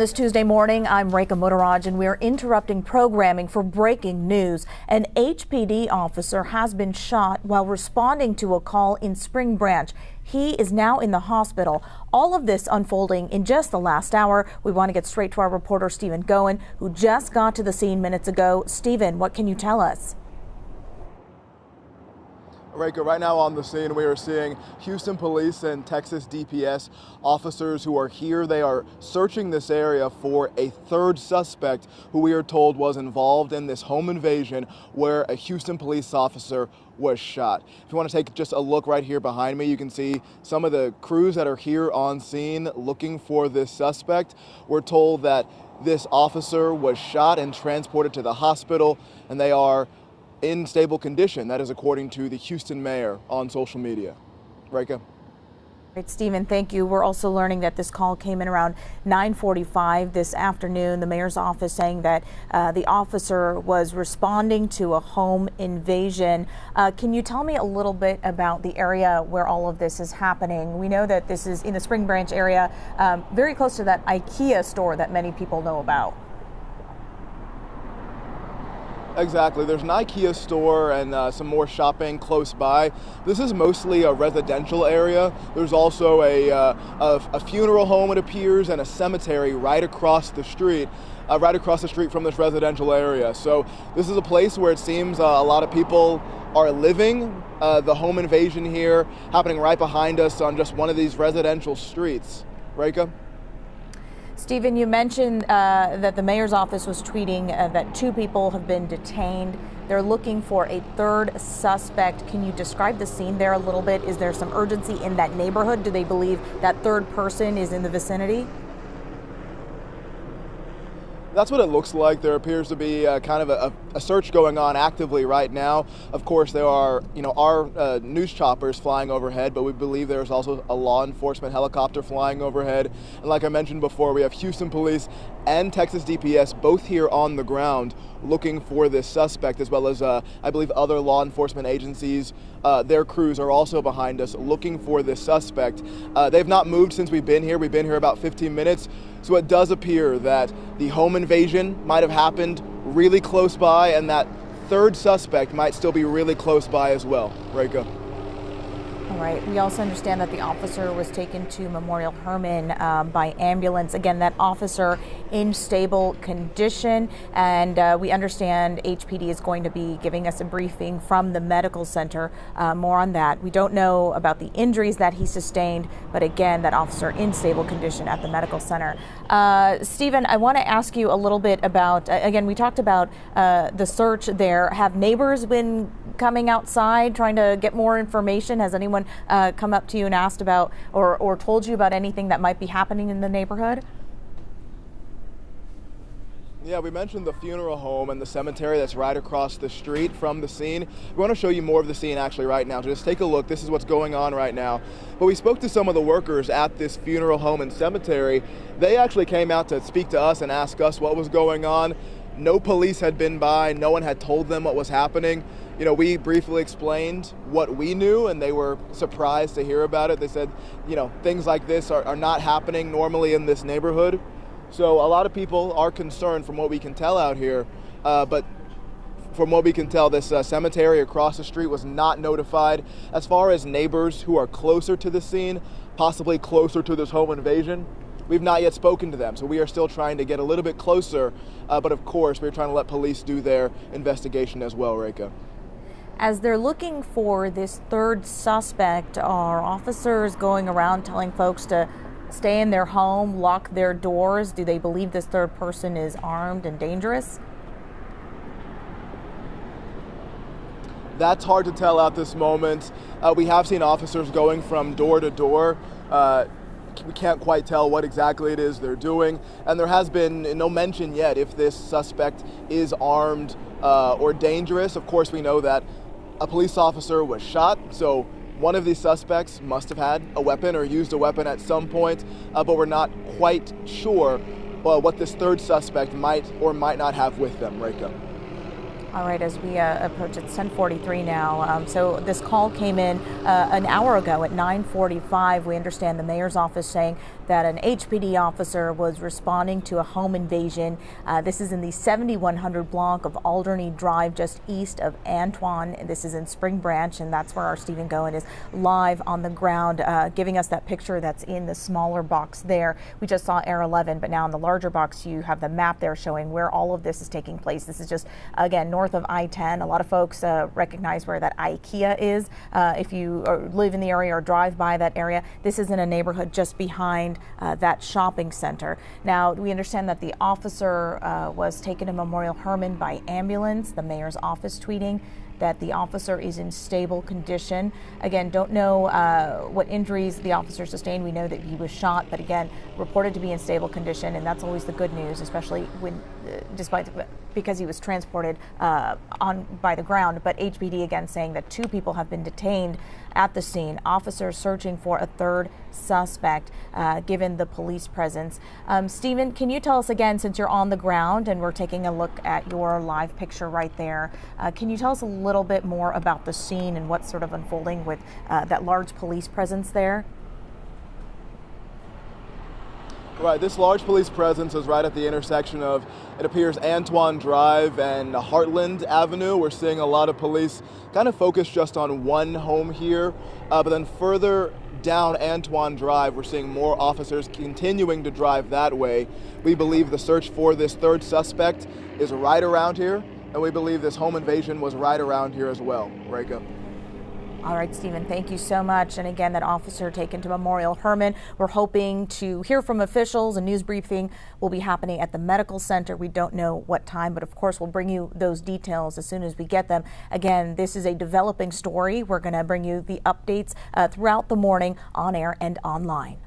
This Tuesday morning, I'm Rekha Muttaraj, and we're interrupting programming for breaking news. An HPD officer has been shot while responding to a call in Spring Branch. He is now in the hospital. All of this unfolding in just the last hour. We want to get straight to our reporter, Stephen Goen, who just got to the scene minutes ago. Stephen, what can you tell us? Rekha, right now on the scene, we are seeing Houston Police and Texas DPS officers who are here. They are searching this area for a third suspect who we are told was involved in this home invasion where a Houston police officer was shot. If you want to take just a look right here behind me, you can see some of the crews that are here on scene looking for this suspect. We're told that this officer was shot and transported to the hospital, and they are in stable condition. That is according to the Houston mayor on social media. Rekha. Right, Stephen, thank you. We're also learning that this call came in around 9:45 this afternoon. The mayor's office saying that the officer was responding to a home invasion. Can you tell me a little bit about the area where all of this is happening? We know that this is in the Spring Branch area, very close to that IKEA store that many people know about. Exactly. There's an IKEA store and some more shopping close by. This is mostly a residential area. There's also a funeral home, it appears, and a cemetery right across the street from this residential area. So this is a place where it seems a lot of people are living. The home invasion here happening right behind us on just one of these residential streets. Rekha? Stephen, you mentioned that the mayor's office was tweeting that 2 people have been detained. They're looking for a third suspect. Can you describe the scene there a little bit? Is there some urgency in that neighborhood? Do they believe that third person is in the vicinity? That's what it looks like. There appears to be kind of a search going on actively right now. Of course, there are, our news choppers flying overhead, but we believe there's also a law enforcement helicopter flying overhead. And like I mentioned before, we have Houston Police and Texas DPS both here on the ground looking for this suspect, as well as, I believe, other law enforcement agencies. Their crews are also behind us looking for this suspect. They've not moved since we've been here. We've been here about 15 minutes. So it does appear that the home invasion might have happened really close by, and that third suspect might still be really close by as well. Rekha. All right. We also understand that the officer was taken to Memorial Hermann by ambulance. Again, that officer in stable condition. And we understand HPD is going to be giving us a briefing from the medical center. More on that. We don't know about the injuries that he sustained, but again, that officer in stable condition at the medical center. Stephen, I want to ask you a little bit about, again, we talked about the search there. Have neighbors been coming outside trying to get more information? Has anyone come up to you and asked about or told you about anything that might be happening in the neighborhood? Yeah, we mentioned the funeral home and the cemetery that's right across the street from the scene. We want to show you more of the scene actually right now. So just take a look. This is what's going on right now. But we spoke to some of the workers at this funeral home and cemetery. They actually came out to speak to us and ask us what was going on. No police had been by. No one had told them what was happening. We briefly explained what we knew, and they were surprised to hear about it. They said, things like this are not happening normally in this neighborhood. So a lot of people are concerned from what we can tell out here. But from what we can tell, this cemetery across the street was not notified. As far as neighbors who are closer to the scene, possibly closer to this home invasion, we've not yet spoken to them. So we are still trying to get a little bit closer. But of course, we're trying to let police do their investigation as well, Rekha. As they're looking for this third suspect, are officers going around telling folks to stay in their home, lock their doors? Do they believe this third person is armed and dangerous? That's hard to tell at this moment. We have seen officers going from door to door. We can't quite tell what exactly it is they're doing. And there has been no mention yet if this suspect is armed or dangerous. Of course, we know that a police officer was shot, so one of these suspects must have had a weapon or used a weapon at some point, but we're not quite sure what this third suspect might or might not have with them, Rekha. All right, as we approach, it's 10:43 now. So this call came in an hour ago at 9:45. We understand the mayor's office saying that an HPD officer was responding to a home invasion. This is in the 7100 block of Alderney Drive, just east of Antoine. This is in Spring Branch, and that's where our Stephen Goen is live on the ground, giving us that picture that's in the smaller box there. We just saw Air 11, but now in the larger box, you have the map there showing where all of this is taking place. This is just, again, north of I-10. A lot of folks recognize where that IKEA is. If you live in the area or drive by that area, this is in a neighborhood just behind that shopping center. Now, we understand that the officer was taken to Memorial Hermann by ambulance. The mayor's office tweeting that the officer is in stable condition. Again, don't know what injuries the officer sustained. We know that he was shot, but again, reported to be in stable condition, and that's always the good news, especially when, because he was transported by the ground. But HPD again saying that 2 people have been detained at the scene. Officers searching for a 3rd suspect, given the police presence. Stephen, can you tell us again, since you're on the ground and we're taking a look at your live picture right there, can you tell us a little bit more about the scene and what's sort of unfolding with that large police presence there? Right, this large police presence is right at the intersection of, it appears, Antoine Drive and Heartland Avenue. We're seeing a lot of police kind of focused just on one home here, but then further down Antoine Drive, we're seeing more officers continuing to drive that way. We believe the search for this 3rd suspect is right around here, and we believe this home invasion was right around here as well. Reka. All right, Stephen, thank you so much. And again, that officer taken to Memorial Hermann. We're hoping to hear from officials. A news briefing will be happening at the medical center. We don't know what time, but of course, we'll bring you those details as soon as we get them. Again, this is a developing story. We're going to bring you the updates throughout the morning on air and online.